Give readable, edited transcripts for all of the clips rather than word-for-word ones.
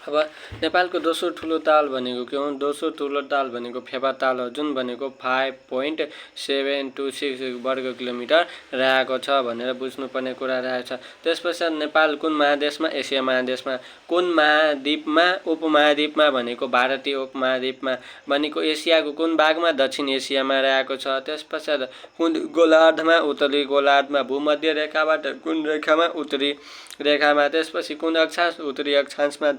अब नेपालको दोस्रो ठुलो ताल भनेको के हो? दोस्रो ठुलो ताल भनेको फेपा ताल हो, जुन भनेको 5.726 वर्ग किलोमिटर रहेको छ भनेर बुझ्नुपर्ने कुरा रहेछ। त्यसपश्चात नेपाल कुन महादेशमा? एसिया महादेशमा। कुन महाद्वीपमा? उपमहाद्वीपमा भनेको भारतीय उपमहाद्वीपमा भनेको एसियाको कुन भागमा? दक्षिण एसियामा रहेको छ। त्यसपश्चात कुन गोलार्धमा? उत्तरी गोलार्धमा। भूमध्य रेखाबाट कुन रेखामा? उत्तरी रेखामा। त्यसपछि कुन अक्षांश? उत्तरी अक्षांशमा।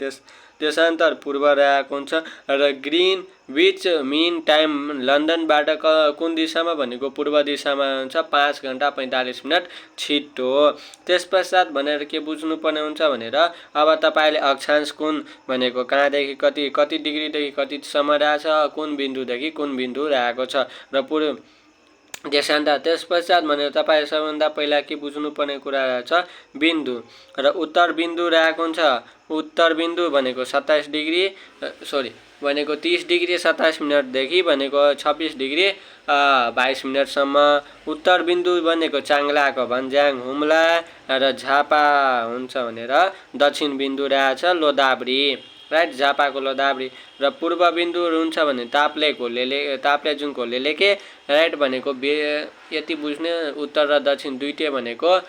देशान्तर पूर्व रहेको हुन्छ र ग्रीनविच मिन टाइम लन्डनबाट कुन दिशामा भनेको पूर्व दिशामा हुन्छ, 5 घण्टा 45 मिनट छिटो। त्यसपश्चात भनेर के बुझ्नुपर्ने हुन्छ भनेर अब तपाईँले अक्षांश कुन भनेको कहाँदेखि कति डिग्रीदेखि कतिसम्म रहेछ, कुन बिन्दुदेखि कुन बिन्दु रहेको छ र पूर्व देशान्तर। त्यसपश्चात भनेर तपाईँ सबभन्दा पहिला के बुझ्नुपर्ने कुरा रहेछ? बिन्दु र उत्तर बिन्दु रहेको हुन्छ। उत्तर बिन्दु भनेको 27 डिग्री भनेको 30 डिग्री 27 मिनटदेखि भनेको 26 डिग्री 22 मिनटसम्म। उत्तर बिन्दु भनेको चाङ्लाको भन्ज्याङ, हुम्ला र झापा हुन्छ भनेर। दक्षिण बिन्दु रहेछ लोदाब्री, राइट, झापाको लोदाब्री। र पूर्व बिन्दुहरू हुन्छ भने ताप्लेजुङको लेलेके, राइट, भनेको यति बुझ्ने उत्तर र दक्षिण दुईटै भनेको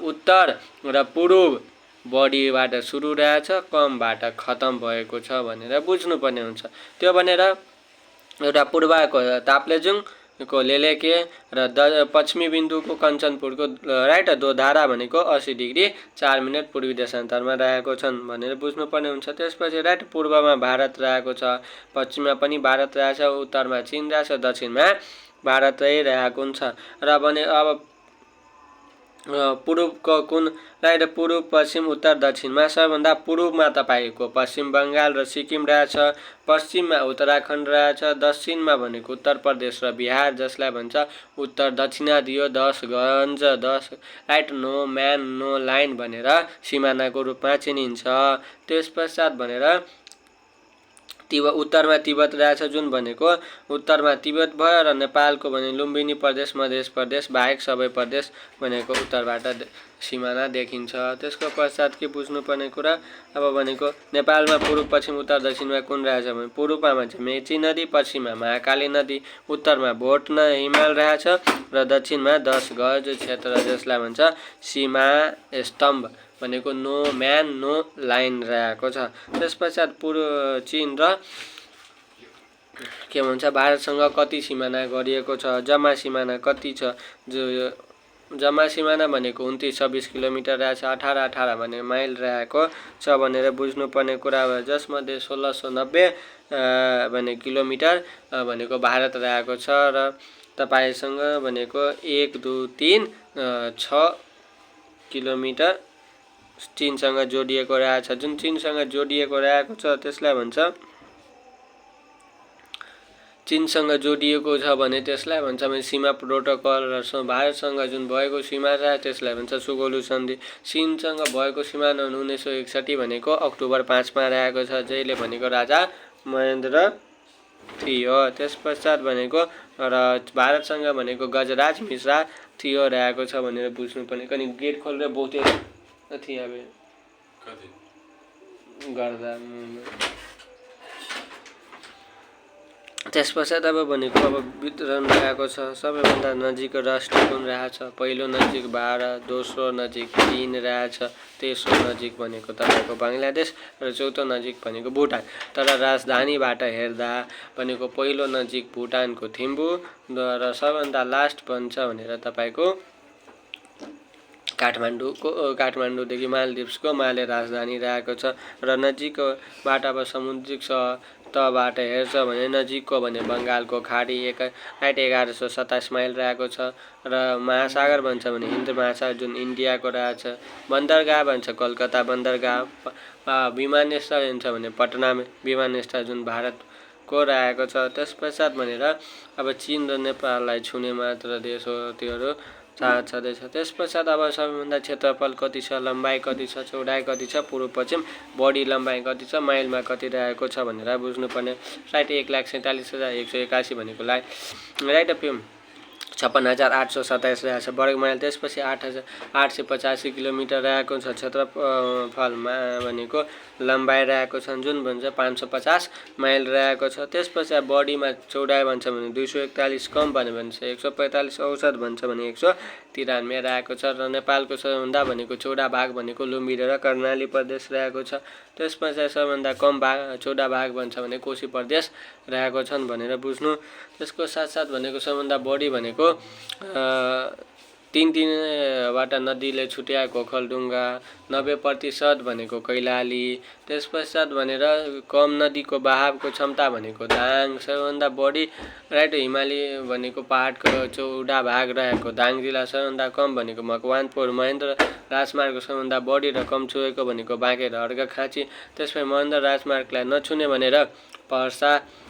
उत्तर र पूर्व बढीबाट सुरु रहेछ, कमबाट खतम भएको छ भनेर बुझ्नुपर्ने हुन्छ। त्यो भनेर एउटा पूर्वको ताप्लेजुङको लेलेके र पश्चिमी बिन्दुको कञ्चनपुरको, राइट, दोधारा भनेको 80 डिग्री 4 मिनट पूर्वी देशान्तरमा रहेको छन् भनेर बुझ्नुपर्ने हुन्छ। त्यसपछि राइट पूर्वमा भारत रहेको छ, पश्चिममा पनि भारत रहेछ, उत्तरमा चीन रहेछ, दक्षिणमा भारतै रहेको हुन्छ। र भने अब पूर्वको कुन, राइट, पूर्व पश्चिम उत्तर दक्षिणमा सबभन्दा पूर्वमा तपाईँको पश्चिम बङ्गाल र सिक्किम रहेछ, पश्चिममा उत्तराखण्ड रहेछ, दक्षिणमा भनेको उत्तर प्रदेश र बिहार, जसलाई भन्छ उत्तर दक्षिणादियो 10 गज 10, right, no man no line भनेर सिमानाको रूपमा चिनिन्छ। त्यसपश्चात भनेर उत्तरमा तिब्बत रहेछ, जुन भनेको उत्तरमा तिब्बत भयो र नेपालको भने लुम्बिनी प्रदेश, मध्य प्रदेश बाहेक सबै प्रदेश भनेको उत्तरबाट सिमाना देखिन्छ। त्यसको पश्चात के बुझ्नुपर्ने कुरा अब भनेको नेपालमा पूर्व पश्चिम उत्तर दक्षिणमा कुन रहेछ भने पूर्वमा चाहिँ मेची नदी, पश्चिममा महाकाली नदी, उत्तरमा भोटन हिमाल रहेछ र दक्षिणमा 10 गज क्षेत्र, जसलाई भन्छ सीमा स्तम्भ भनेको नो म्यान नो लाइन रहेको छ। त्यसपश्चात पूर्व चीन र के भन्छ भारतसँग कति सिमाना गरिएको छ, जम्मा सिमाना कति छ? जम्मा सिमाना भनेको 29-26 किलोमिटर रहेछ, 18-18 भने माइल रहेको छ भनेर बुझ्नुपर्ने कुरा भयो, जसमध्ये 1690 भने किलोमिटर भनेको भारत रहेको छ र तपाईँसँग भनेको 1 2 3 6 किलोमिटर चीनसँग जोडिएको रहेछ। जुन चीनसँग जोडिएको रहेको छ त्यसलाई भन्छ चीनसँग जोडिएको छ भने त्यसलाई भन्छ सीमा प्रोटोकल, र भारतसँग जुन भएको सीमा छ त्यसलाई भन्छ सुगौली सन्धि। चीनसँग भएको सीमा 1961 भनेको अक्टोबर 5 मा रहेको छ, जहिले भनेको राजा महेन्द्र थियो। त्यसपश्चात भनेको र भारतसँग भनेको गजराज मिश्रा थियो रहेको छ भनेर बुझ्नुपर्ने। कनि गेट खोलेर बहुतै थिए गर्दा। त्यसपश्चात अब भनेको अब वितरण रहेको छ। सबैभन्दा नजिक राष्ट्र कुन रहेछ? पहिलो नजिक भारत, दोस्रो नजिक चीन रहेछ, तेस्रो नजिक भनेको तपाईँको बङ्गलादेश र चौथो नजिक भनेको भुटान। तर राजधानीबाट हेर्दा भनेको पहिलो नजिक भुटानको थिम्पू र सबभन्दा लास्ट भन्छ भनेर तपाईँको काठमाडौँदेखि मालदिप्सको माले राजधानी रहेको छ। र नजिकबाट अब समुद्रिक तहबाट हेर्छ भने नजिकको भने बङ्गालको खाडी 1127 माइल रहेको छ। र महासागर भन्छ भने हिन्द महासागर जुन इन्डियाको रहेछ। बन्दरगाह भन्छ कलकत्ता बन्दरगाह। विमानस्थल भन्छ भने पटना विमानस्थल जुन भारतको रहेको छ। त्यसपश्चात भनेर अब चीन र नेपाललाई छुने मात्र देश हो, त्योहरू छँदैछ। त्यसपश्चात अब सबैभन्दा क्षेत्रफल कति छ, लम्बाइ कति छ, चौडाइ कति छ, पूर्व पश्चिम बढी लम्बाइ कति छ, माइलमा कति रहेको छ भनेर बुझ्नुपर्ने। राइट 1,47,181 भनेको राइट 56,827 रहेको छ वर्ग माइल। त्यसपछि 8,885 किलोमिटर रहेको छ क्षेत्रफलमा भनेको लम्बाइ रहेको छ जुन भन्छ 550 माइल रहेको छ। त्यसपछि बडीमा चौडाइ भन्छ भने 241 कम भन्यो भने चाहिँ 145 औसत भन्छ भने 193 रहेको छ। र नेपालको सबैभन्दा भनेको चौडा भाग भनेको लुम्बिनी र कर्णाली प्रदेश रहेको छ। त्यसपछि सबैभन्दा कम भाग चौडा भाग भन्छ भने कोशी प्रदेश रहेको छन् भनेर बुझ्नु। त्यसको साथसाथ भनेको सबैभन्दा बढी भनेको 3-3 नदीले छुट्याएको ओखलढुङ्गा, 90% भनेको कैलाली। त्यसपश्चात भनेर कम नदीको बहावको क्षमता भनेको दाङ, सबैभन्दा बढी राइट हिमाली भनेको पहाडको चौडा भाग रहेको दाङ जिल्ला, सबैभन्दा कम भनेको मकवानपुर। महेन्द्र राजमार्गको सबैभन्दा बढी र कम छुएको भनेको बाँके र अर्घाखाँची। त्यसपछि महेन्द्र राजमार्गलाई नछुने भनेर पर्सा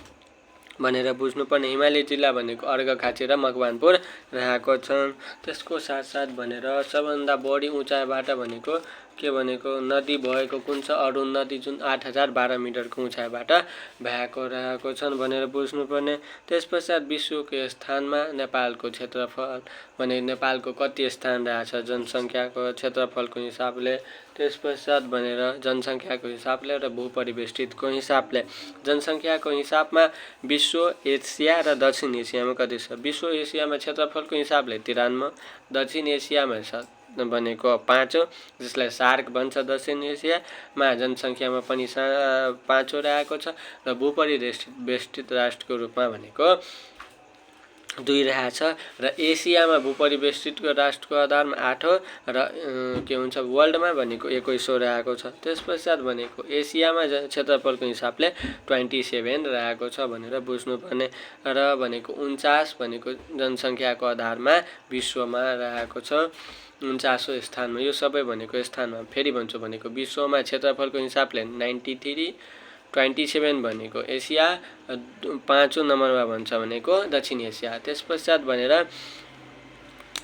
भनेर बुझ्नुपर्ने। हिमाली जिल्ला भनेको अर्घाखाँची र मकवानपुर रहेको छन्। त्यसको साथसाथ भनेर सबभन्दा बढी उचाइबाट भनेको के भनेको नदी भएको कुन छ अरुण नदी जुन 8012 मिटरको उचाइबाट भएको रहेको छन् भनेर बुझ्नुपर्ने। त्यसपश्चात विश्वको स्थानमा नेपालको क्षेत्रफल भने नेपालको कति स्थान रहेछ जनसङ्ख्याको क्षेत्रफलको हिसाबले। त्यसपश्चात भनेर जनसङ्ख्याको हिसाबले र भूपरिवेष्टितको हिसाबले। जनसङ्ख्याको हिसाबमा विश्व, एसिया र दक्षिण एसियामा कति छ? विश्व एसियामा क्षेत्रफलको हिसाबले 93, दक्षिण एसियामा छ भनेको 5 जसलाई सार्क भन्छ। दक्षिण एसियामा जनसङ्ख्यामा पनि 5 रहेको छ र भूपरिवेष्टित राष्ट्रको रूपमा भनेको 2 रहेछ र एसियामा भूपरिवेष्टितको राष्ट्रको आधारमा 8 र के हुन्छ वर्ल्डमा भनेको 21 रहेको छ। त्यसपश्चात भनेको एसियामा क्षेत्रफलको हिसाबले 27 रहेको छ भनेर बुझ्नुपर्ने। र भनेको 49 भनेको जनसङ्ख्याको आधारमा विश्वमा रहेको छ 49औं स्थानमा। यो सबै भनेको स्थानमा फेरि भन्छु भनेको विश्वमा क्षेत्रफलको हिसाबले 93, 27 भनेको एसिया, 5औं नम्बरमा भन्छ भनेको दक्षिण एसिया। त्यसपश्चात भनेर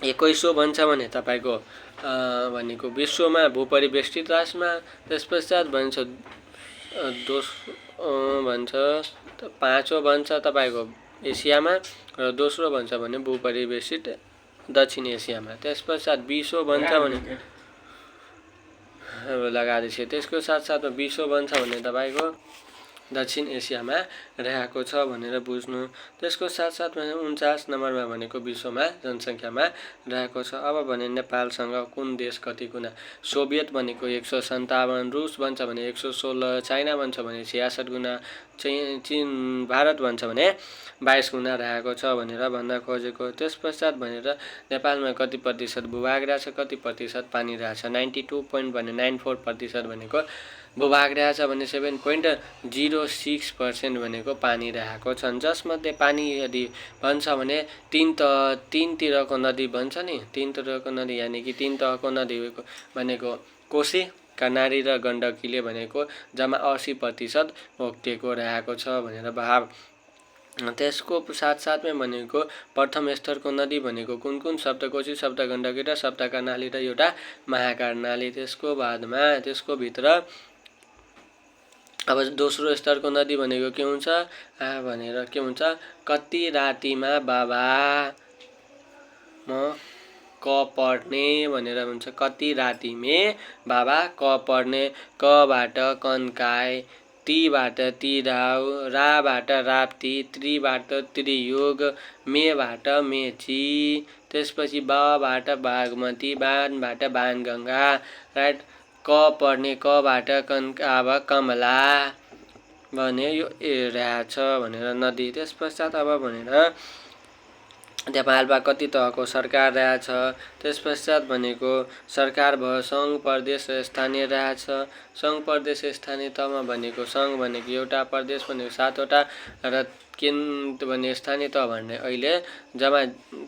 21औं भन्छ भने तपाईँको भनेको विश्वमा भूपरिवेष्टित राष्ट्रमा। त्यसपश्चात भन्छ भन्छ 5औं भन्छ तपाईँको एसियामा र दोस्रो भन्छ भने भूपरिवेष्टित दक्षिण एसियामा। त्यसपश्चात 20औं भन्छ भने लगाएछ। त्यसको साथसाथमा 20औं भन्छ भने तपाईँको दक्षिण एसियामा रहेको छ भनेर बुझ्नु। त्यसको साथसाथमा 49 नम्बरमा भनेको विश्वमा जनसङ्ख्यामा रहेको छ। अब भने नेपालसँग कुन देश कति गुना? सोभियत भनेको 157, रुस भन्छ भने 116, चाइना भन्छ भने 66 गुना, चीन भारत भन्छ भने 22 गुना रहेको छ भनेर भन्न खोजेको। त्यसपश्चात भनेर नेपालमा कति प्रतिशत भूभाग रहेछ, कति प्रतिशत पानी रहेछ? 92.94% भनेको भूभाग रहेछ भने 7.06% भनेको पानी रहेको छन्। जसमध्ये पानी यदि भन्छ भने 3 तिरको नदी भन्छ नि, 3 तिरको नदी यानि कि 3 तहको नदी भनेको कोशी, कर्णाली र गण्डकीले भनेको जम्मा 80% ओगटेको रहेको छ भनेर भाव। त्यसको साथसाथमै भनेको प्रथम स्तरको नदी भनेको कुन कुन? सप्तकोशी, सप्तगण्डकी र सप्तकर्णाली र एउटा महाकर्णाली। त्यसको बादमा त्यसको भित्र अब दोस्रो स्तरको नदी भनेको के हुन्छ भनेर के हुन्छ? कति रातिमा बाबा म क पढ्ने भनेर हुन्छ। कति रातिमे बाबा क पढ्ने, कबाट कन्काई, तीबाट तिराउ, राबाट राप्ती, त्रिबाट त्रियुग, मेबाट मेची, त्यसपछि बबाट बागमती, बानबाट बाणगङ्गा राइट। क पढ्ने कबाट कन्काब कमला भने यो रहेछ भनेर नदी। त्यसपश्चात अब भनेर नेपालमा कति तहको सरकार रहेछ? त्यसपश्चात भनेको सरकार भयो सङ्घ, प्रदेश र स्थानीय रहेछ। सङ्घ, प्रदेश, स्थानीय तहमा भनेको सङ्घ भनेको एउटा, प्रदेश भनेको 7वटा र केन्द्र भने स्थानीय तह भन्ने अहिले जम्मा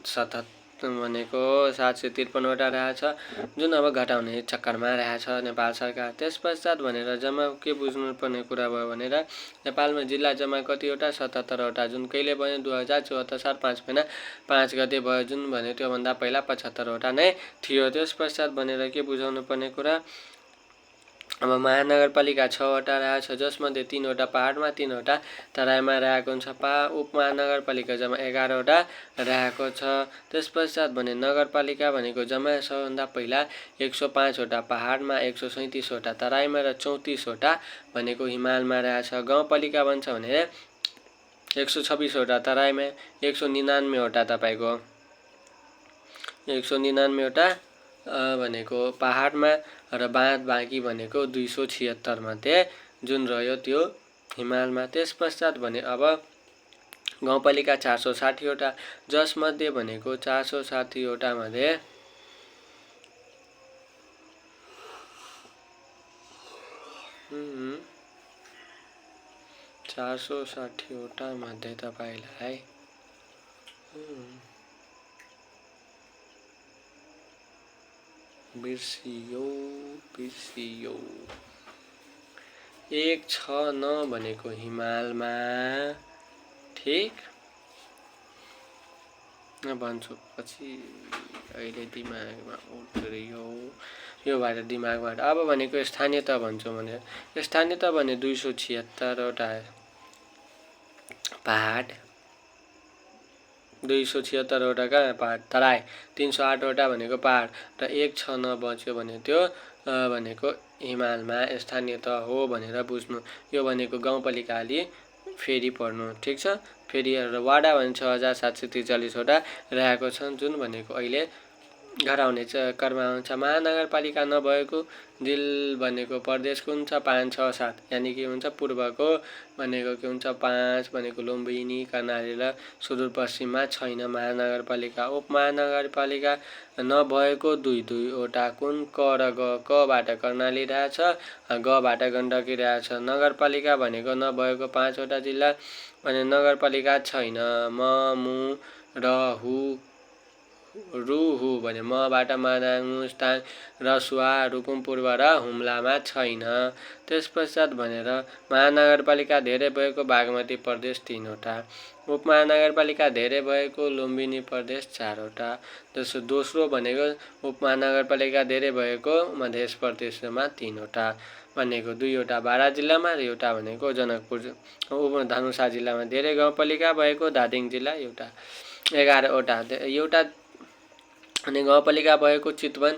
77 भनेको 753वटा रहेछ जुन अब घटाउने चक्करमा रहेछ नेपाल सरकार। त्यसपश्चात भनेर जम्मा के बुझ्नुपर्ने कुरा भयो भनेर नेपालमा जिल्ला जम्मा कतिवटा? 77वटा जुन कहिले भयो? 2074 साल 5 महिना 5 गते भयो जुन भने त्योभन्दा पहिला 75वटा नै थियो। त्यसपश्चात भनेर के बुझाउनु पर्ने कुरा अब महानगरपालिका 6वटा रहेको छ, जसमध्ये 3वटा पहाडमा 3वटा तराईमा रहेको हुन्छ। उपमहानगरपालिका जम्मा 11वटा रहेको छ। त्यस पश्चात भने नगरपालिका भनेको जम्मा सबभन्दा पहिला 105वटा पहाडमा, 137वटा तराईमा र 34वटा भनेको हिमालमा रहेछ। गाउँपालिका भन्छ भने 126वटा तराईमा, 199वटा तपाईँको 199वटा भनेको पहाडमा र बाँकी भनेको 276 मध्ये जुन रह्यो त्यो हिमालमा। त्यस पश्चात भने अब गाउँपालिका 460वटा, जसमध्ये भनेको 460वटा मध्ये 460वटा मध्ये तपाईलाई बिर्सियो 169 भनेको हिमालमा, ठीक भन्छु पछि, अहिले दिमागमा उठ्यो यो भएर दिमागबाट। अब भनेको स्थानीयता भन्छु भने स्थानीयता भने 276वटा पहाड, 276वटा कहाँ पहाड तराई, 308वटा भनेको पहाड र 169 बच्यो भने त्यो भनेको हिमालमा स्थानीयता हो भनेर बुझ्नु। यो भनेको गाउँपालिकाले फेरि पढ्नु, ठिक छ। फेरि वाडा भने 6743वटा रहेको छन्, जुन भनेको अहिले गराउने कर्ममा हुन्छ। महानगरपालिका नभएको जिल भनेको प्रदेश कुन छ 5, 6, 7, यानि कि हुन्छ पूर्वको भनेको के हुन्छ 5 भनेको लुम्बिनी, कर्णाली र सुदूरपश्चिममा छैन महानगरपालिका। उपमहानगरपालिका नभएको 2वटा कुन क र ग, कबाट कर्णाली रहेछ, गबाट गण्डकी रहेछ। नगरपालिका भनेको नभएको 5वटा जिल्ला भने नगरपालिका छैन। म, मु, र, हु, रुहु भने मबाट मनाङ, मुस्ताङ, रसुवा, रुकुम पूर्व र हुम्लामा छैन। त्यस पश्चात भनेर महानगरपालिका धेरै भएको बागमती प्रदेश 3वटा, उपमहानगरपालिका धेरै भएको लुम्बिनी प्रदेश 4वटा। दोस्रो भनेको उपमहानगरपालिका धेरै भएको मध्य प्रदेशमा 3वटा भनेको 2वटा बारा जिल्लामा र एउटा भनेको जनकपुर धनुषा जिल्लामा। धेरै गाउँपालिका भएको धादिङ जिल्ला एउटा, 11वटा एउटा अनि गाउँपालिका भएको चितवन।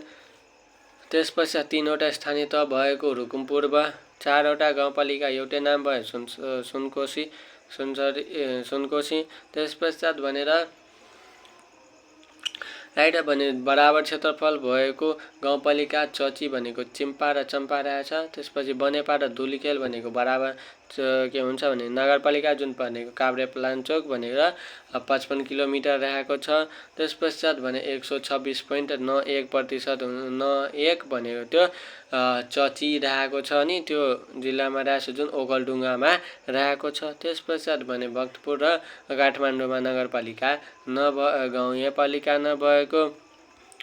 त्यस पश्चात 3वटा स्थानीय तह भएको रुकुम पूर्व, 4वटा गाउँपालिका एउटै नाम भयो सुनकोशी। त्यस पश्चात भनेर राइट भने बराबर क्षेत्रफल भएको गाउँपालिका चची भनेको चिम्पा र चम्पा रहेछ। त्यसपछि बनेपा र धुलिखेल भनेको बराबर के हुन्छ भने नगरपालिका जुन भनेको काभ्रेपलाञ्चोक भनेर 55 किलोमिटर रहेको छ। त्यस पश्चात भने 126.91% 91 भनेको त्यो चची रहेको छ नि त्यो जिल्लामा रहेछ, जुन ओखलढुङ्गामा रहेको छ। त्यस पश्चात भने भक्तपुर र काठमाडौँमा नगरपालिका गाउँपालिका नभएको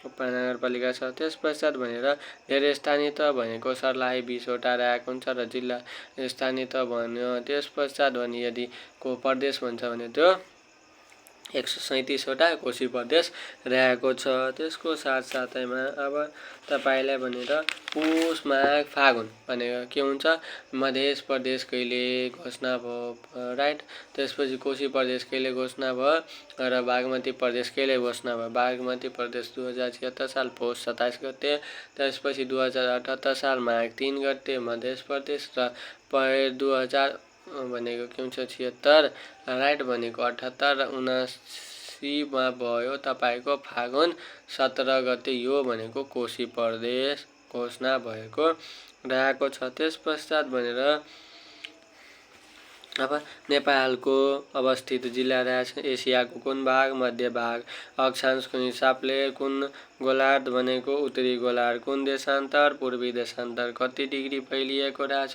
उपमहानगरपालिका छ। त्यस पश्चात भनेर धेरै स्थानीय तह भनेको सर्लाही 20वटा रहेको हुन्छ र जिल्ला स्थानीय तह भन्यो। त्यस पश्चात भने यदि को प्रदेश भन्छ भने त्यो 137वटा कोशी प्रदेश रहेको छ। त्यसको साथसाथैमा अब तपाईलाई भनेर पुष, माघ, फागुन भनेको के हुन्छ मध्य प्रदेश कहिले घोषणा भयो, राइट। त्यसपछि कोशी प्रदेश कहिले घोषणा भयो र बागमती प्रदेश कहिले घोषणा भयो। बागमती प्रदेश 2076 साल पौष 27 गते, त्यसपछि 2078 साल माघ 3 गते मध्य प्रदेश र 2000 भनेको के हुन्छ 76 राइट भनेको 78 र 79मा भयो तपाईको फागुन 17 गते। यो भनेको कोशी प्रदेश घोषणा भएको रहेको छ। त्यस पश्चात भनेर अब नेपालको अवस्थित जिल्ला रहेछ एसियाको कुन भाग, मध्य भाग, अक्षांशको हिसाबले कुन गोलार्ध भनेको उत्तरी गोलार्ध, कुन देशान्तर, पूर्वी देशान्तर, कति डिग्री फैलिएको रहेछ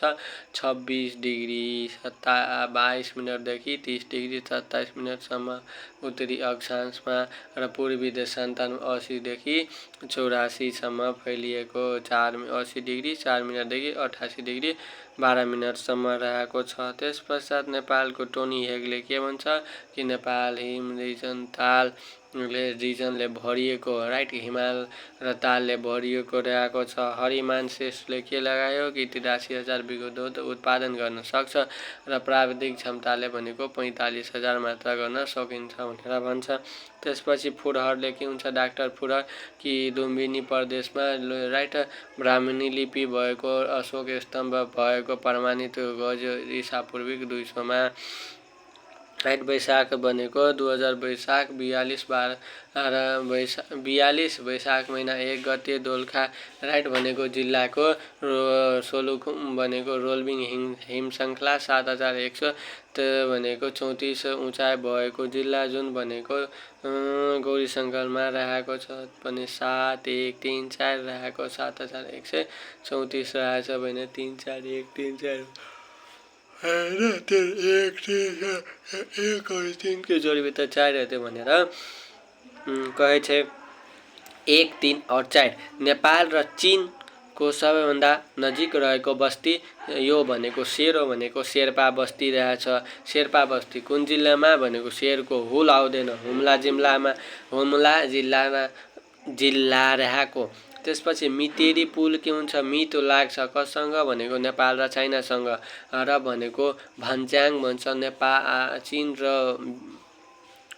26 डिग्री 22 मिनटदेखि 30 डिग्री 27 मिनटसम्म उत्तरी अक्षांशमा र पूर्वी देशान्तर 80 देखि 84 सम्म फैलिएको 80 डिग्री 4 मिनटदेखि 88 डिग्री 12 मिनटसम्म रहेको छ। त्यस पश्चात नेपालको टोनी हेगले के भन्छ कि नेपाल हिम रिजन ताल रिजनले भरिएको राइट हिमाल र तालले भरिएको रहेको छ। हरिमान श्रेष्ठले के लगायो कि 83,000 बिघो दुध उत्पादन गर्न सक्छ र प्राविधिक क्षमताले भनेको 45,000 मात्रा गर्न सकिन्छ भनेर भन्छ। त्यसपछि फुरहरले के हुन्छ डाक्टर फुरहर कि लुम्बिनी प्रदेशमा राइट ब्राह्मणी लिपि भएको अशोक स्तम्भ भएको प्रमाणित गज्यो ईसापूर्व 200 मा राइट वैशाख भनेको 2000 वैशाख 42 वैशाख महिना 1 गते दोलखा राइट भनेको जिल्लाको सोलुखुम भनेको रोल्बिङ हिम श्रृङ्खला 7100 भनेको 34 उचाइ भएको जिल्ला जुन भनेको गौरी सङ्कलमा रहेको छ भने 7134 रहेको 7134 रहेछ भने 34134 के जोडीभित्र 4 रहते भनेर कहे छ। 1, 3 और 4 नेपाल र चीनको सबैभन्दा नजिक रहेको बस्ती यो भनेको सेरो भनेको शेर्पा बस्ती रहेछ। शेर्पा बस्ती कुन जिल्लामा भनेको शेरको हुल आउँदैन हुम्ला जिल्ला रहेको। त्यसपछि मितेरी पुल के हुन्छ मितो लाग्छ कसँग भनेको नेपाल र चाइनासँग र भनेको भन्ज्याङ भन्छ नेपाल चीन र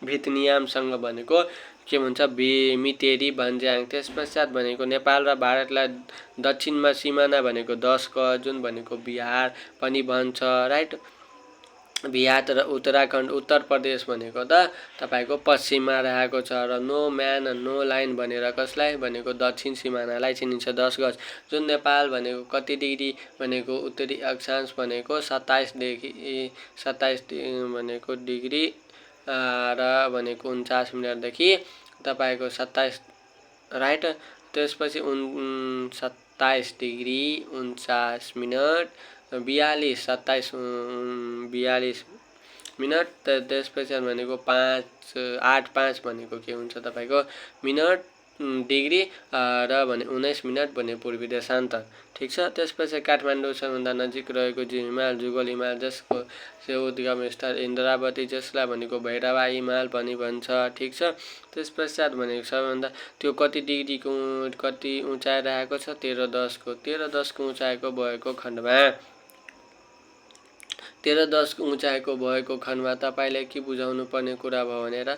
भियतनामसँग भनेको के भन्छ मितेरी भन्ज्याङ। त्यसपश्चात भनेको नेपाल र भारतलाई दक्षिणमा सिमाना भनेको 10 गज जुन भनेको बिहार पनि भन्छ राइट। बिहार र उत्तराखण्ड उत्तर प्रदेश भनेको त तपाईको पश्चिममा रहेको छ र नो म्यान नो लाइन भनेर कसलाई भनेको दक्षिण सिमानालाई चिनिन्छ 10 गज। जुन नेपाल भनेको कति डिग्री भनेको उत्तरी अक्षांश भनेको 27 भनेको डिग्री र भनेको 49 मिनटदेखि तपाईको 27 राइट। त्यसपछि 27 डिग्री 49 मिनट 42 मिनट। त्यसपछि भनेको 8-5 भनेको के हुन्छ तपाईको मिनट डिग्री र भने 19 मिनट भने पूर्वी देशान्तर ठीक छ। त्यसपछि काठमाडौँ सबभन्दा नजिक रहेको हिमाल जुगल हिमाल जसको उद्गम स्थल इन्द्रावती जसलाई भनेको भैरवा हिमाल पनि भन्छ ठीक छ। त्यसपश्चात भनेको सबभन्दा त्यो कति डिग्रीको कति उचाइ रहेको छ 13-10 को उचाइको भएको खण्डमा 13-10 को उचाइको भएको खण्डमा तपाईले के बुझाउनु पर्ने कुरा भयो भनेर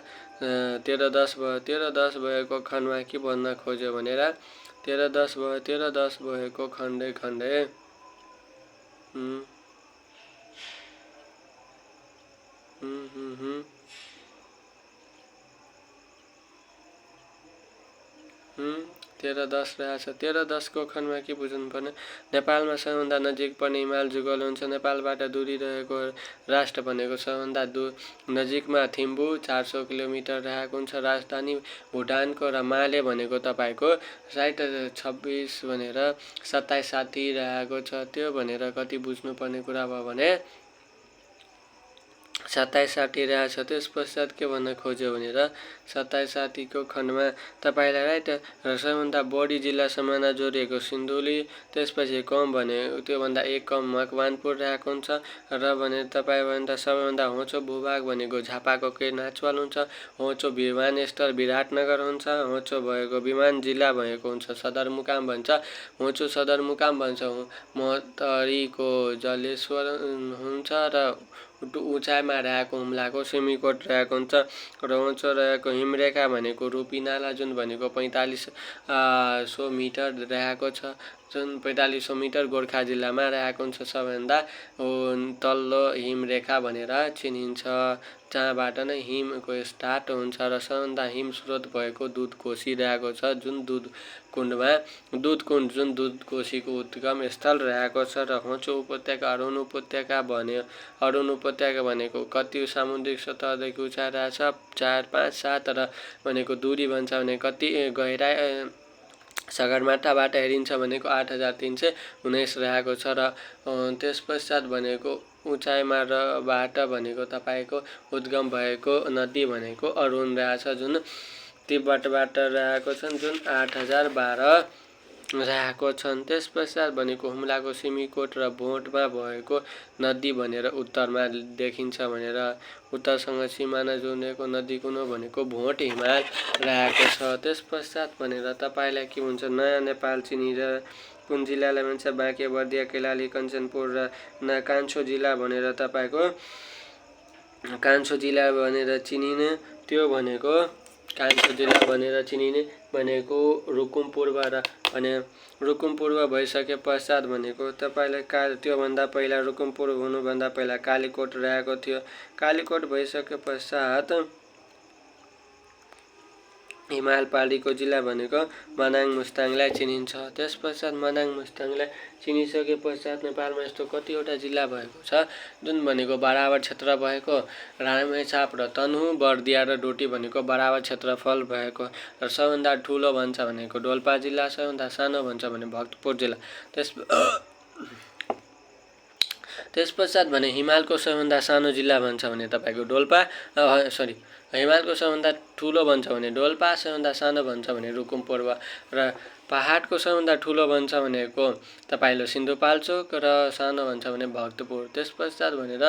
13-10 भएको खण्डमा के भन्न खोज्यो भनेर 13-10 भएको खण्डे तेह्र दस रहेछ। 13-10 को खण्डमा के बुझ्नु पर्ने नेपालमा सबभन्दा नजिक पर्ने हिमाल जुगल हुन्छ। नेपालबाट दूरी रहेको राष्ट्र भनेको सबभन्दा नजिकमा थिम्पू 400 किलोमिटर रहेको हुन्छ। राजधानी भुटानको र माले भनेको तपाईको राइट 26 भनेर 27-60 रहेको छ। त्यो भनेर कति बुझ्नु पर्ने कुरा भयो भने 27-60 रहेछ। त्यसपश्चात के भन्न खोज्यो भनेर 27-60 को खण्डमा तपाईलाई राइट सबभन्दा बढी जिल्ला समाना जोडिएको सिन्धुली। त्यसपछि कम भने त्यो भन्दा एक कम मकवानपुर रहेको हुन्छ र भने तपाईभन्दा सबैभन्दा होचो भूभाग भनेको झापाको के नाचवाल हुन्छ। होचो विमानस्थल विराटनगर हुन्छ। होचो भएको विमान जिल्ला भएको हुन्छ सदरमुकाम भन्छ। होचो सदरमुकाम भन्छ महोत्तरीको जलेश्वर हुन्छ र उचाइमा रहेको हुम्लाको सिमीकोट रहेको हुन्छ र होचो रहेको हिमरेखा भनेको रूपीनाला जुन भनेको 4500 मिटर रहेको छ। जुन 4500 मिटर गोर्खा जिल्लामा रहेको हुन्छ। सबैभन्दा तल्लो हिमरेखा भनेर चिनिन्छ जहाँबाट नै हिमको स्टार्ट हुन्छ र सबभन्दा हिम स्रोत भएको दुधकोशी रहेको छ। जुन दुधकुण्ड जुन दुधकोशीको उद्गम स्थल रहेको छ र होचो उपत्यका अरुण उपत्यका भनेको कति सामुद्रिक सतहदेखि उचाइ रहेछ 4, 5, 7 र भनेको दूरी भन्छ भने कति गहिराई सगरमाथाबाट हेरिन्छ भनेको 8319 रहेको छ र त्यसपश्चात भनेको उचाइमा र बाट भनेको तपाईको उद्गम भएको नदी भनेको अरुण रहेछ जुन तिब्बतबाट रहेको छ जुन 8012 रहेको छन्। त्यसपश्चात भनेको हुम्लाको सिमीकोट र भोटमा भएको नदी भनेर उत्तरमा देखिन्छ भनेर उत्तरसँग सिमाना जोड्नेको नदी कुन हो भनेको भोट हिमाल रहेको छ। त्यसपश्चात भनेर तपाईँलाई के हुन्छ नयाँ नेपाल चिनिन्छ कुन जिल्लालाई भन्छ बाँके बर्दिया कैलाली कञ्चनपुर र कान्छो जिल्ला भनेर तपाईँको कान्छो जिल्ला भनेर चिनिने त्यो भनेको कान्छो जिल्ला भनेर चिनिने भनेको रुकुम पूर्व र भने रुकुम पूर्व भइसके पश्चात भनेको तपाईँलाई त्योभन्दा पहिला रुकुम पूर्व हुनुभन्दा पहिला कालीकोट रहेको थियो। कालीकोट भइसके पश्चात हिमालपालीको जिल्ला भनेको मनाङ मुस्ताङलाई चिनिन्छ। त्यसपश्चात मनाङ मुस्ताङलाई चिनिसके पश्चात नेपालमा यस्तो कतिवटा जिल्ला भएको छ जुन भनेको बराबर क्षेत्र भएको रामेछाप र तनहुँ बर्दिया र डोटी भनेको बराबर क्षेत्रफल भएको र सबभन्दा ठुलो भन्छ भनेको डोल्पा जिल्ला, सबभन्दा सानो भन्छ भने भक्तपुर जिल्ला। त्यसपश्चात भने हिमालको सबभन्दा सानो जिल्ला भन्छ भने तपाईँको डोल्पा हिमालको सबभन्दा ठुलो भन्छ भने डोल्पा, सबभन्दा सानो भन्छ भने रुकुम पूर्व र पहाडको सबभन्दा ठुलो भन्छ भनेको तपाईँले सिन्धुपाल्चोक र सानो भन्छ भने भक्तपुर। त्यसपश्चात भनेर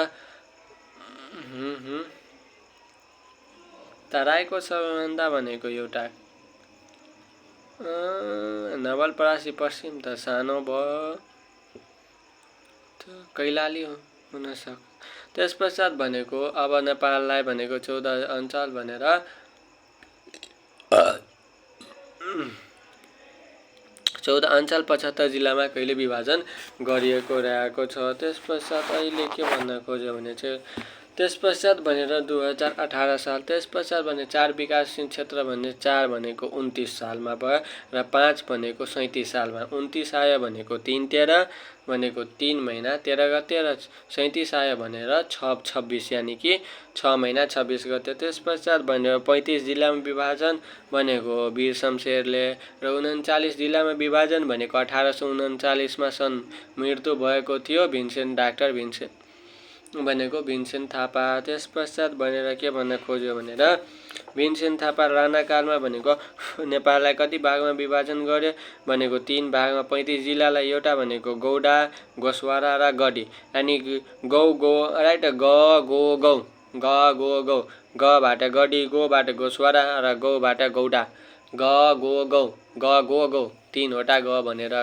तराईको सबभन्दा भनेको एउटा नवलपरासी पश्चिम त सानो भयो कैलाली हुनसक्छ। त्यसपश्चात भनेको अब नेपाललाई भनेको 14 अञ्चल भनेर 14 अञ्चल 75 जिल्लामा कहिले विभाजन गरिएको रहेको छ। त्यसपश्चात अहिले के भन्न खोज्यो भने चाहिँ त्यसपश्चात भनेर 2018 साल त्यसपश्चात भने 4 विकासशील क्षेत्र भन्ने 4 भनेको 29 सालमा भयो र 5 भनेको 37 सालमा 29 आयो भनेको 3/13 भनेको 3 महिना 13 गते र 37 आयो भनेर 6/26 यानि कि 6 महिना 26 गते। त्यसपश्चात भनेर 35 जिल्लामा विभाजन भनेको वीर शमशेरले र 39 जिल्लामा विभाजन भनेको 1839 मा सन् मृत्यु भएको थियो डाक्टर भीमसेन थापा। त्यसपश्चात भनेर के भन्न खोज्यो भनेर भीमसेन थापा राणाकालमा भनेको नेपाललाई कति भागमा विभाजन गर्यो भनेको 3 भागमा 35 जिल्लालाई एउटा भनेको गौडा, गोसवारा र गडी यानि गौ राइट गबाट गडी, गोबाट गोसवारा र गौबाट गौडा गौ 3वटा ग भनेर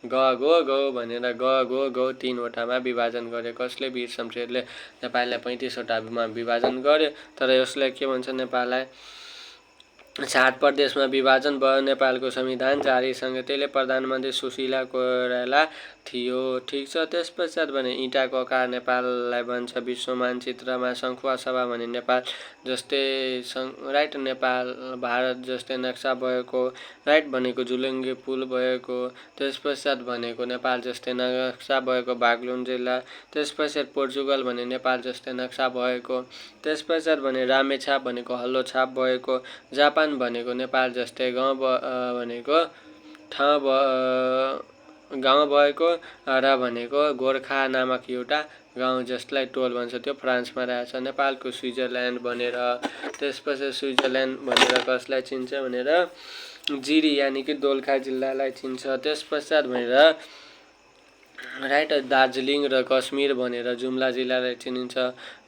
गौ भनेर गौ 3वटामा विभाजन गरे। कसले वीर शमशेरले नेपाललाई 35 वटामा विभाजन गर्यो। तर यसले के भन्छ नेपाललाई 7 प्रदेशमा विभाजन भयो। नेपालको संविधान जारीसँग त्यसले प्रधानमन्त्री सुशीला कोइराला थियो। ठिक छ। त्यसपश्चात भने इँटाको आकार नेपाललाई भन्छ विश्व मानचित्रमा सङ्खुवा सभा भने नेपाल जस्तै राइट नेपाल भारत जस्तै नक्सा भएको राइट भनेको जुलुङ्गे पुल भएको। त्यसपश्चात भनेको नेपाल जस्तै नक्सा भएको बागलुङ जिल्ला। त्यसपश्चात पोर्चुगल भने नेपाल जस्तै नक्सा भएको। त्यसपश्चात भने रामेछाप भनेको हल्लो छाप भएको। जापान भनेको नेपाल जस्तै गाउँ भनेको गाउँ भएको र भनेको गोर्खा नामक एउटा गाउँ जसलाई टोल भन्छ त्यो फ्रान्समा रहेछ। नेपालको स्विजरल्यान्ड भनेर त्यसपछि स्विजरल्यान्ड भनेर कसलाई चिन्छ भनेर जिरी यानि कि दोलखा जिल्लालाई चिन्छ। त्यसपश्चात भनेर राइट दार्जिलिङ र कश्मीर भनेर जुम्ला जिल्लालाई चिनिन्छ।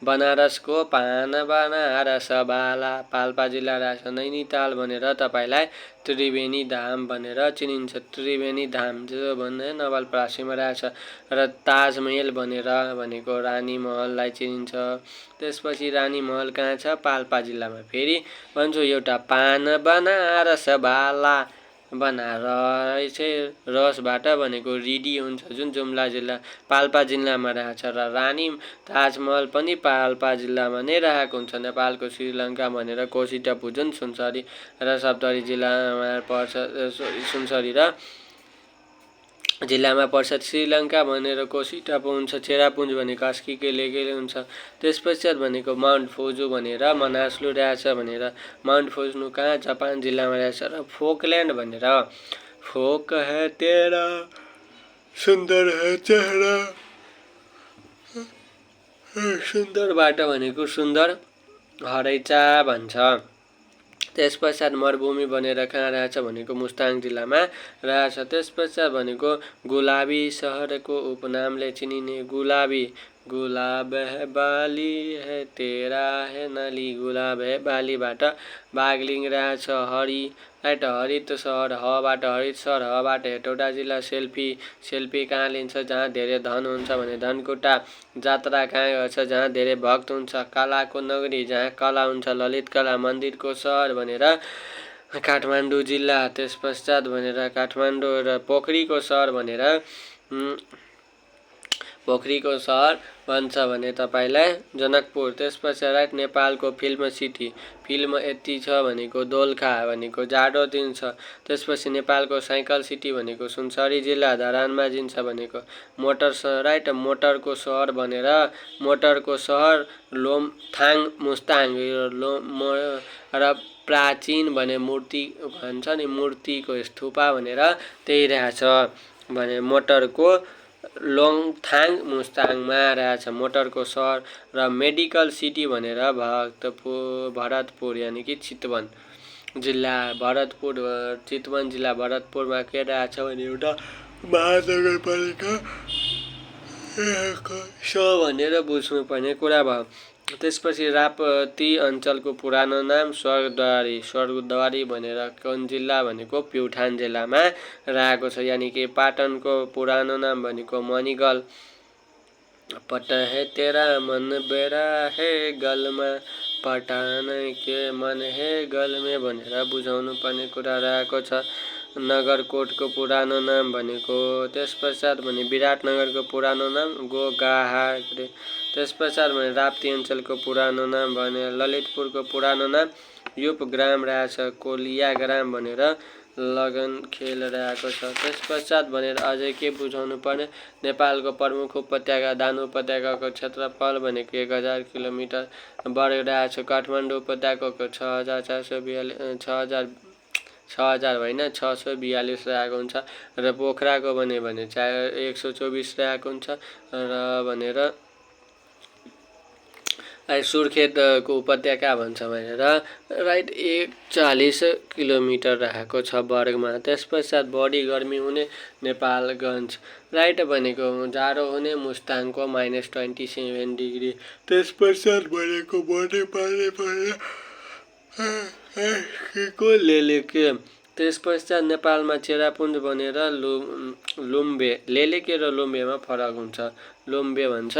बनारसको पान बनारस बाला पाल्पा जिल्ला रहेछ। नैनीताल भनेर तपाईँलाई त्रिवेणी धाम भनेर चिनिन्छ। त्रिवेणी धाम जो भन्ने नवलपरासीमा रहेछ र ताजमहल भनेर भनेको रानी महललाई चिनिन्छ। त्यसपछि रानी महल कहाँ छ पाल्पा जिल्लामा। फेरि भन्छु एउटा पान बनारस बाला बनारस रसबाट भनेको रिडी हुन्छ जुन जुम्ला जिल्ला पाल्पा जिल्लामा रहेछ र रानी ताजमहल पनि पाल्पा जिल्लामा नै रहेको हुन्छ। नेपालको श्रीलङ्का भनेर कोसीटपु जुन सुनसरी र सप्तरी जिल्लामा पर्छ सुनसरी र जिल्लामा पर्छ। श्रीलङ्का भनेर कोसीटपु हुन्छ। चेरापुञ्ज भनेको कास्कीकै लेकेले हुन्छ। त्यसपश्चात भनेको माउन्ट फुजू भनेर मनासलु रहेछ भनेर माउन्ट फुजू कहाँ जापान जिल्लामा रहेछ र फोकल्यान्ड भनेर फोक है तेरा सुन्दर है चेहरा सुन्दरबाट भनेको सुन्दर हरैचा भन्छ। त्यस पश्चात मरुभूमि बनेर कहाँ रहेछ भनेको मुस्ताङ जिल्लामा रहेछ। त्यस पश्चात भनेको गुलाबी सहरको उपनामले चिनिने गुलाब है बाली है तेरा है नली, गुलाब है बालीबाट बागलिङ रहेछ हरि, राइट। हरित सहर हबाट हरित सहर, हबाट हेटौडा जिल्ला। सेल्फी कहाँ लिन्छ जहाँ धेरै धन हुन्छ भने धनकुटा। जात्रा कहाँ गर्छ जहाँ धेरै भक्त हुन्छ, कलाको नगरी जहाँ कला हुन्छ, ललित कला मन्दिरको सहर भनेर काठमाडौँ जिल्ला। त्यस पश्चात भनेर काठमाडौँ र पोखरीको सहर भनेर पोखरीको सहर भन्छ भने तपाईँलाई जनकपुर। त्यस पश्चात राइट नेपालको फिल्म सिटी, फिल्म यति छ भनेको दोलखा भनेको जाडो दिन छ। त्यसपछि नेपालको साइकल सिटी भनेको सुनसरी जिल्ला। धरानमा जिन्छ भनेको राइट मोटरको सहर भनेर मोटरको सहर लोमथाङ मुस्ताङ र प्राचीन भने मूर्ति भन्छ नि, मूर्तिको स्तूपा भनेर त्यही रहेछ भने मोटरको लोङथाङ मुस्ताङमा रहेछ मोटरको सहर। र मेडिकल सिटी भनेर भरतपुर यानि कि चितवन जिल्ला, चितवन जिल्ला भरतपुरमा के रहेछ भने एउटा महानगरपालिका भनेर बुझ्नुपर्ने कुरा भयो। त्यसपछि राप्ती अञ्चलको पुरानो नाम स्वर्गद्वारी भनेर कुन जिल्ला भनेको प्युठान जिल्लामा रहेको छ। यानि कि पाटनको पुरानो नाम भनेको मणिगल। पट है तेरा मन बेरा है गलमा, पटान के मन है गलमे भनेर बुझाउनु पर्ने कुरा रहेको छ। नगरकोटको पुरानो नाम भनेको, त्यस पश्चात भने विराटनगरको पुरानो नाम गोगाहाट। त्यस पश्चात भने राप्ती अञ्चलको पुरानो नाम भने ललितपुरको पुरानो नाम युपग्राम रहेछ, कोलिया ग्राम भनेर लगन खेल रहेको छ। त्यस पश्चात भनेर अझै के बुझाउनु पर्ने, नेपालको प्रमुख उपत्यका दानु उपत्यकाको क्षेत्रफल भनेको 1000 किलोमिटर वर्ग रहेछ। काठमाडौँ उपत्यकाको 6,642 रहेको हुन्छ र पोखराको भने 124 रहेको हुन्छ र भनेर सुर्खेतको उपत्यका भन्छ भनेर राइट 41 किलोमिटर रहेको छ वर्गमा। त्यस पश्चात बढी गर्मी हुने नेपालगञ्ज, राइट भनेको जाडो हुने मुस्ताङको -27 डिग्री। त्यस पश्चात भनेको बढी पानी पर्ने लेलेके। त्यस पश्चात नेपालमा चेरापुञ्ज भनेर लुम्बे, लेलेके र लुम्बेमा फरक हुन्छ, लुम्बे भन्छ।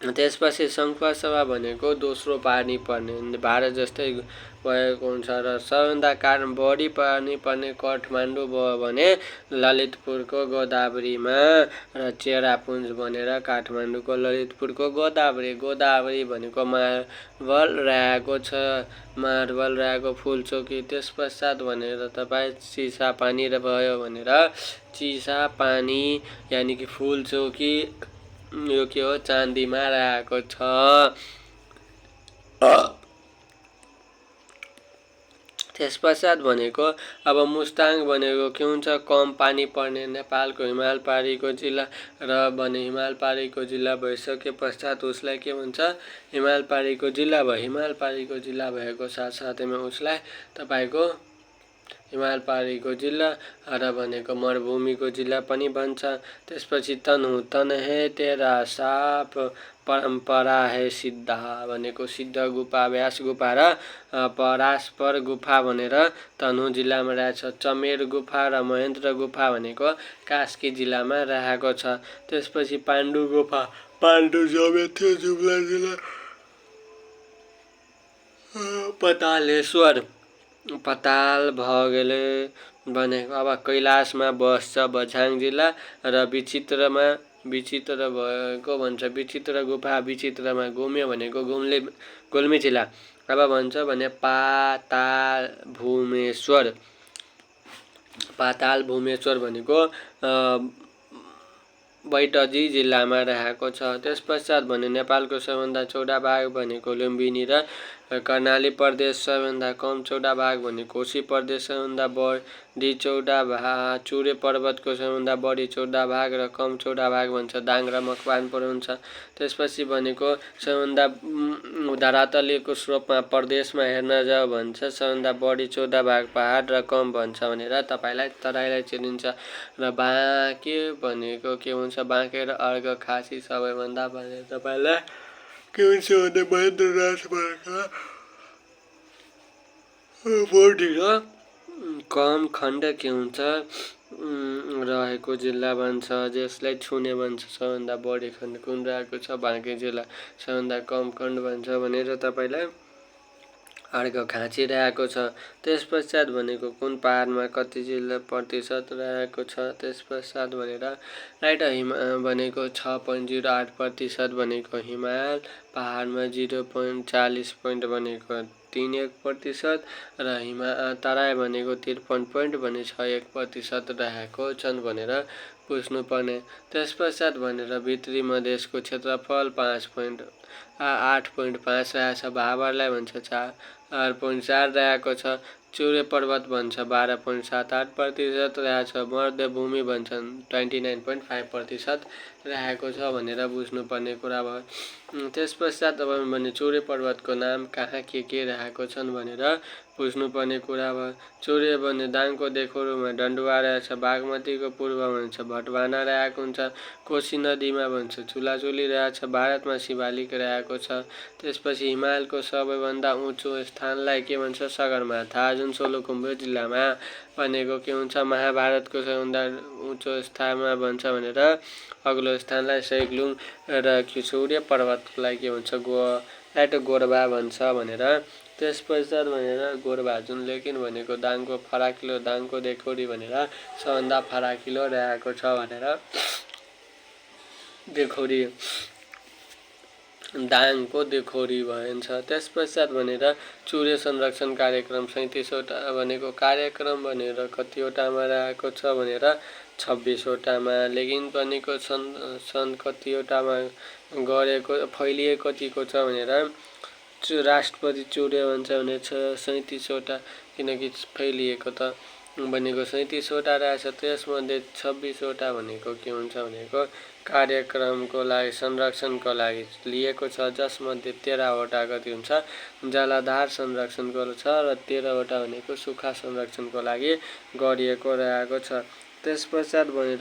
त्यसपछि सङ्खुवासभा भनेको दोस्रो पानी पर्ने भारत जस्तै भएको हुन्छ र सबैभन्दा बढी पानी पर्ने काठमाडौँ भयो भने ललितपुरको गोदावरीमा र चेरापुञ्ज भनेर काठमाडौँको ललितपुरको गोदावरी भनेको मार्बल रहेको छ, मार्बल रहेको फुलचोकी। त्यस पश्चात भनेर तपाईँ चिसापानी र भयो भनेर चिसापानी यानि कि फुलचोकी यो के हो चाँदीमा रहेको छ। त्यस पश्चात भनेको अब मुस्ताङ भनेको के हुन्छ, कम पानी पर्ने नेपालको हिमाल पारीको जिल्ला र भने हिमाल पारीको जिल्ला भइसके पश्चात उसलाई के भन्छ, हिमाल पारीको जिल्ला भयो। हिमाल पारीको जिल्ला भएको साथसाथैमा उसलाई तपाईँको हिमाल पारीको जिल्ला र भनेको मरुभूमिको जिल्ला पनि भन्छ। त्यसपछि तनहु तन है तेरा साप, परम्परा है सिद्धा भनेको सिद्ध गुफा, व्यास गुफा र पराशपर गुफा भनेर तनहु जिल्लामा रहेछ। चमेर गुफा र महेन्द्र गुफा भनेको कास्की जिल्लामा रहेको छ। त्यसपछि पाण्डु गुफा, पाण्डु जमेर थियो जुम्ला जिल्ला। पतालेश्वर, पताल भगेले भनेको अब कैलाशमा बस्छ बझाङ जिल्ला र विचित्र भएको भन्छ विचित्र गुफा, विचित्रमा गुम्यो भनेको गुल्मी जिल्ला। अब भन्छ भने पाताल भूमेश्वर भनेको बैतडी जिल्लामा रहेको छ। त्यस पश्चात भने नेपालको सबैभन्दा चौडा भाग भनेको लुम्बिनी र कर्णाली प्रदेश, सबैभन्दा कम चौडा भाग भने कोशी प्रदेश, सबैभन्दा डी चौडा भाग चुरे पर्वतको सबैभन्दा बढी चौडा भाग र कम चौडा भाग भन्छ दाङ र मकवानपुर हुन्छ। त्यसपछि भनेको सबैभन्दा धरातलीयको स्वरूपमा प्रदेशमा हेर्न जाऊ भन्छ सबैभन्दा बढी चौडा भाग पहाड र कम भन्छ भनेर तराईलाई चिनिन्छ। र बाँके भनेको के हुन्छ बाँके र अर्घाखाँची सबैभन्दा भने तपाईँलाई के हुन्छ भने महेन्द्रनाथ पार्कमा बढी र कम खण्ड के हुन्छ रहेको जिल्ला भन्छ जसलाई छुने भन्छ। सबैभन्दा बढी खण्ड कुन रहेको छ बाँके जिल्ला, सबैभन्दा कम खण्ड भन्छ भनेर तपाईँलाई अर्घाखाँची रहेको छ। त्यसपश्चात भनेको कुन पहाडमा कति जिल्ला प्रतिशत रहेको छ त्यसपश्चात भनेर राइट भनेको 6.08% भनेको हिमाल पहाडमा 0.40 भनेको 31% र तराई भनेको 53 भने 61% रहेको छन् भनेर बुझ्नुपर्ने। त्यसपश्चात भनेर भित्री मधेसको क्षेत्रफल 8.5 रहेछ, भाबरलाई भन्छ 4.4 रहेको छ, चुरे पर्वत भन्छ 12.78% रहेछ, मध्यभूमि भन्छन् 29.5% रहेको छ भनेर बुझ्नुपर्ने कुरा भयो। त्यसपश्चात अब भने चुरे पर्वतको नाम कहाँ के रहेको छन् भनेर बुझ्नुपर्ने कुरा भयो। चुरे भने दाङको देखोरुमा डन्डुवा रहेछ, बागमतीको पूर्वमा भन्छ भटभाना रहेको हुन्छ, कोशी नदीमा भन्छ चुलाचुली रहेछ, भारतमा शिवालिक रहेको छ। त्यसपछि हिमालको सबैभन्दा उच्चो स्थानलाई के भन्छ सगरमाथा, जुन सोलुखुम्बु जिल्लामा भनेको के हुन्छ महाभारतको सबैभन्दा उच्चो स्थानमा भन्छ भनेर अग्लो स्थानलाई सैगलुङ र किशोरीय पर्वतलाई के भन्छ गोरबा भन्छ भनेर। त्यसपश्चात भनेर गोरबा जुन लेकिन भनेको दाङको फराकिलो दाङको देखोरी भनेर सबभन्दा फराकिलो रहेको छ भनेर देखोरी दाङको देखोरी भन्छ। त्यसपश्चात भनेर चुरे संरक्षण कार्यक्रम 37वटा भनेको कार्यक्रम भनेर कतिवटामा रहेको छ भनेर 26वटामा, लेकिन भनेको सन् कतिवटामा गरेको फैलिएको कतिको छ भनेर राष्ट्रपति चुरे भन्छ भने 37वटा, किनकि फैलिएको त भनेको 37वटा रहेछ। त्यसमध्ये 26वटा भनेको के हुन्छ भनेको कार्यक्रमको लागि संरक्षणको लागि लिएको छ, जसमध्ये 13वटा कति हुन्छ जलाधार संरक्षणको छ र 13वटा भनेको सुक्खा संरक्षणको लागि गरिएको रहेको छ। त्यसपश्चात भनेर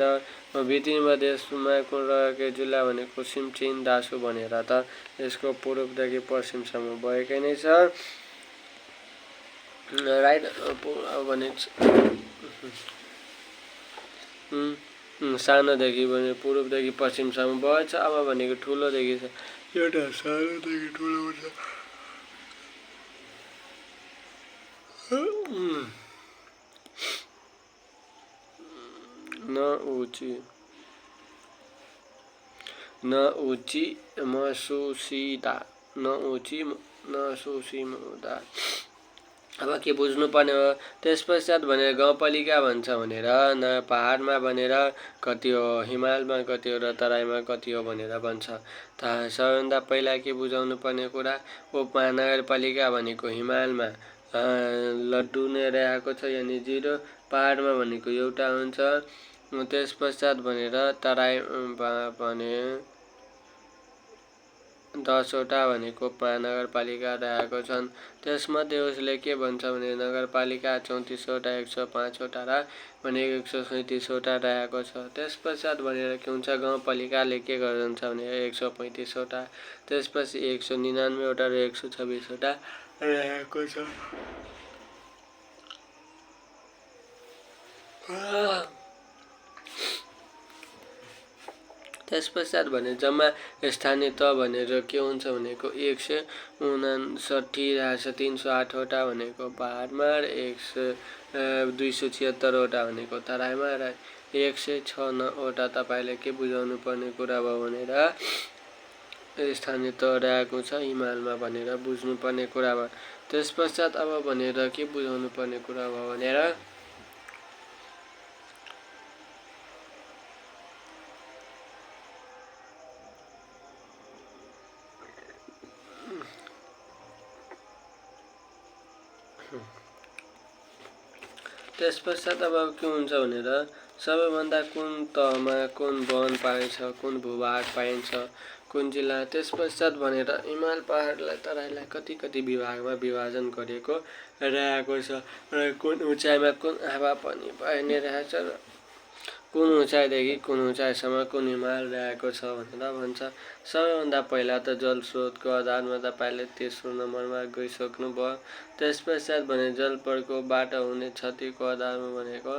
भित्री मधेसमा कुन रहेको जिल्ला भनेको सिमचिन दासु भनेर त यसको पूर्वदेखि पश्चिमसम्म भएकै नै छ राइट भने सानोदेखि भने पूर्वदेखि पश्चिमसम्म भएछ। अब भनेको ठुलोदेखि छ एउटा सानोदेखि ठुलो हुन्छ न ऊँची मसुसिदा न ऊँची न सुसिमुदा। अब के बुझ्नुपर्ने हो त्यसपश्चात भनेर गाउँपालिका भन्छ भनेर न पहाडमा भनेर कति हो, हिमालमा कति हो र तराईमा कति हो भनेर भन्छ। सबैभन्दा पहिला के बुझाउनु पर्ने कुरा उपमहानगरपालिका भनेको हिमालमा लड्डु नै रहेको छ यानि 0, पहाडमा भनेको एउटा हुन्छ। त्यसपश्चात भनेर तराई भने 10वटा भनेको महानगरपालिका रहेको छन्। त्यसमध्ये उसले के भन्छ भने नगरपालिका 34वटा 105वटा र भनेको 137वटा रहेको छ। त्यसपश्चात भनेर के हुन्छ गाउँपालिकाले के गर्छ भने 135वटा, त्यसपछि 199वटा र 126वटा रहेको छ। त्यसपश्चात भने जम्मा स्थानीय तह भनेर के हुन्छ भनेको 159 रहेछ, 308वटा भनेको पहाडमा र 276वटा भनेको तराईमा र 106वटा तपाईँले के बुझाउनु पर्ने कुरा भयो भनेर स्थानीय तह रहेको छ हिमालमा भनेर बुझ्नुपर्ने कुरा भयो। त्यसपश्चात अब भनेर के बुझाउनु पर्ने कुरा भयो भनेर त्यस पश्चात अब के हुन्छ भनेर सबैभन्दा कुन तहमा कुन वन पाइन्छ, कुन भूभाग पाइन्छ, कुन जिल्ला, त्यस पश्चात भनेर हिमाल पहाडलाई तराईलाई कति कति विभागमा विभाजन गरिएको रहेको छ र कुन उचाइमा कुन हावापानी पाइने रहेछ र कुन उचाइदेखि कुन उचाइसम्म कुन हिमाल रहेको छ भनेर भन्छ। सबैभन्दा पहिला त जल स्रोतको आधारमा तपाईँले तेस्रो नम्बरमा गइसक्नुभयो। त्यस पश्चात भने जल प्रकोपबाट हुने क्षतिको आधारमा भनेको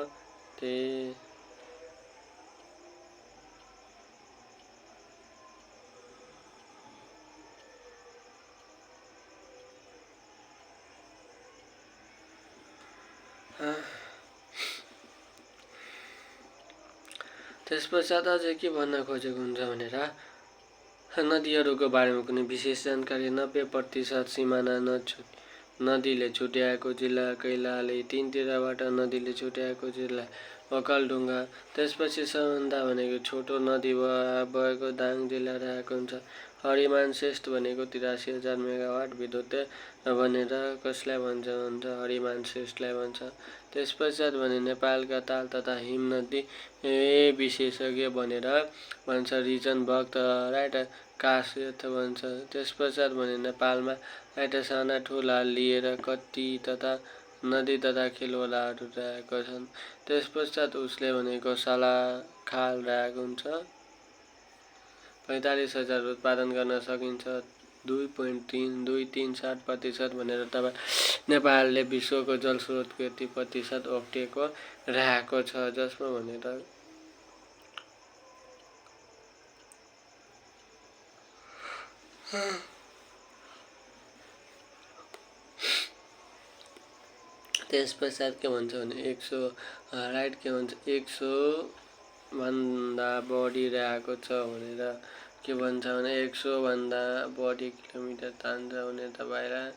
त्यस पश्चात अझै के भन्न खोजेको हुन्छ भनेर नदीहरूको बारेमा कुनै विशेष जानकारी 90% सिमाना नदीले छुट्याएको जिल्ला कैलाली, तीनतिरबाट नदीले छुट्याएको जिल्ला ओखलढुङ्गा। त्यसपछि सबभन्दा भनेको छोटो नदी भएको दाङ जिल्ला रहेको हुन्छ। हरिमान श्रेष्ठ भनेको 83,000 मेगावाट विद्युत भनेर कसलाई भन्छ हरिमान श्रेष्ठलाई भन्छ। त्यस पश्चात भने नेपालका ताल तथा हिम नदी विशेषज्ञ भनेर भन्छ रिजन भक्त राइट खासियत भन्छ। त्यस पश्चात भने नेपालमा राइट साना ठुला लिएर कति तथा नदी तथा खेलौलाहरू रहेको छन्। त्यस पश्चात उसले भनेको साला खाल रहेको हुन्छ। 45,000 उत्पादन गर्न सकिन्छ। 2.237% भनेर तपाईँ नेपालले विश्वको जलस्रोतको यति प्रतिशत ओगटेको रहेको छ, जसमा भनेर त्यस पश्चात के भन्छ भने 100 राइट के भन्छ 100 भन्दा बढी रहेको छ भनेर के भन्छ भने 100 भन्दा बढी किलोमिटर तान्छ भने तपाईलाई